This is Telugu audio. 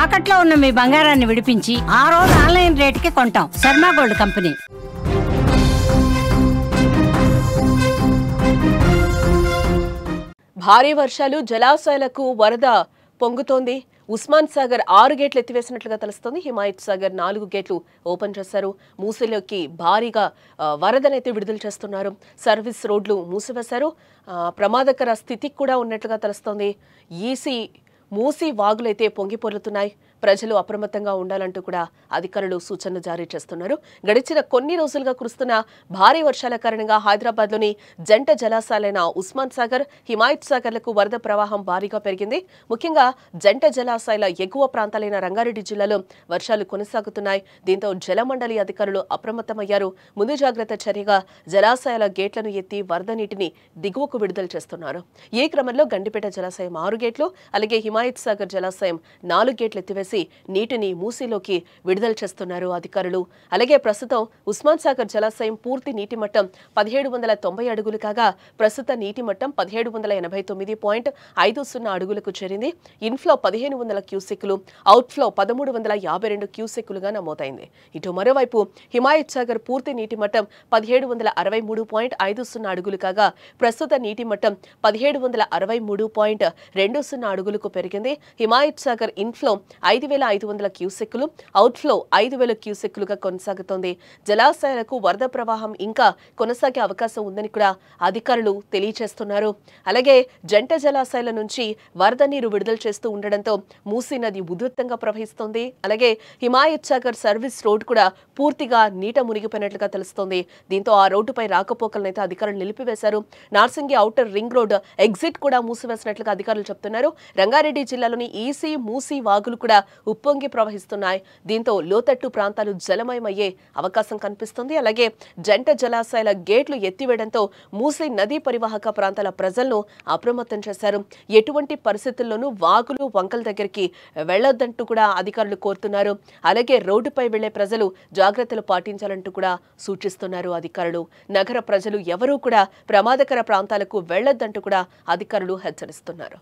తాకట్లో ఉన్న మీ బంగారాన్ని విడిపించి ఆ రోజు ఆన్లైన్ రేటుకి కొంటాం. Sharma gold company. భారీ వర్షాలు, జలాశయాలకు వరద పొంగుతోంది. ఉస్మాన్ సాగర్ 6 గేట్లు ఎత్తివేసినట్లుగా తెలుస్తోంది. హిమాయత్ సాగర్ 4 గేట్లు ఓపెన్ చేశారు. మూసీలోకి భారీగా వరదనైతే విడుదల చేస్తున్నారు. సర్వీస్ రోడ్లు మూసివేశారు. ప్రమాదకర స్థితికి కూడా ఉన్నట్లుగా తెలుస్తోంది. మూసీ వాగులైతే పొంగి పొర్లుతున్నాయి. ప్రజలు అప్రమత్తంగా ఉండాలంటూ కూడా అధికారులు సూచనలు జారీ చేస్తున్నారు. గడిచిన కొన్ని రోజులుగా కురుస్తున్న భారీ వర్షాల కారణంగా హైదరాబాద్లోని జంట జలాశయాలైన ఉస్మాన్ సాగర్, హిమాయత్ సాగర్లకు వరద ప్రవాహం భారీగా పెరిగింది. ముఖ్యంగా జంట జలాశయాల ఎగువ ప్రాంతాలైన రంగారెడ్డి జిల్లాలో వర్షాలు కొనసాగుతున్నాయి. దీంతో జలమండలి అధికారులు అప్రమత్తమయ్యారు. ముందు జాగ్రత్త చర్యగా జలాశయాల గేట్లను ఎత్తి వరద నీటిని దిగువకు విడుదల చేస్తున్నారు. ఈ క్రమంలో గండిపేట జలాశయం 6 గేట్లు, అలాగే హిమాయత్ సాగర్ జలాశయం 4 గేట్లు ఎత్తివేసి నీటిని మూసీలోకి విడుదల చేస్తున్నారు అధికారులు. అలాగే ప్రస్తుతం ఉస్మాన్ సాగర్ జలాశయం పూర్తి నీటి మట్టం 1790 అడుగులు కాగా ప్రస్తుత నీటి మట్టం 1789.50 అడుగులకు చేరింది. ఇన్ఫ్లో 1500 క్యూసెక్కులు, అవుట్ఫ్లో 1352 క్యూసెక్కులుగా నమోదైంది. ఇటు మరోవైపు హిమాయత్ సాగర్ పూర్తి నీటి మట్టం 1763.50 అడుగులు కాగా ప్రస్తుత నీటి మట్టం 1763.20 అడుగులకు పెరిగింది. హిమాయత్ సాగర్ ఇన్ఫ్లో 5500 క్యూసెక్కులు, అవుట్ఫ్లో 5000 క్యూసెక్కులుగా కొనసాగుతోంది. జలాశయాలకు వరద ప్రవాహం ఇంకా కొనసాగే అవకాశం ఉందని కూడా అధికారులు తెలియజేస్తున్నారు. అలాగే జంట జలాశయాల నుంచి వరద నీరు విడుదల చేస్తూ ఉండడంతో మూసీ నది ఉధృతంగా ప్రవహిస్తోంది. అలాగే హిమాయత్ సాగర్ సర్వీస్ రోడ్ కూడా పూర్తిగా నీట మునిగిపోయినట్లుగా తెలుస్తోంది. దీంతో ఆ రోడ్డుపై రాకపోకలనైతే అధికారులు నిలిపివేశారు. Narsingi outer ring road exit కూడా మూసివేసినట్లుగా అధికారులు చెప్తున్నారు. రంగారెడ్డి జిల్లాలోని మూసీ వాగులు కూడా ఉప్పొంగి ప్రవహిస్తున్నాయి. దీంతో లోతట్టు ప్రాంతాలు జలమయమయ్యే అవకాశం కనిపిస్తుంది. అలాగే జంట జలాశయాల గేట్లు ఎత్తివేయడంతో మూసీ నదీ పరివాహక ప్రాంతాల ప్రజలను అప్రమత్తం చేశారు. ఎటువంటి పరిస్థితుల్లోనూ వాగులు, వంకల దగ్గరికి వెళ్లొద్దంటూ కూడా అధికారులు కోరుతున్నారు. అలాగే రోడ్డుపై వెళ్లే ప్రజలు జాగ్రత్తలు పాటించాలంటూ కూడా సూచిస్తున్నారు అధికారులు. నగర ప్రజలు ఎవరూ కూడా ప్రమాదకర ప్రాంతాలకు వెళ్లొద్దంటూ కూడా అధికారులు హెచ్చరిస్తున్నారు.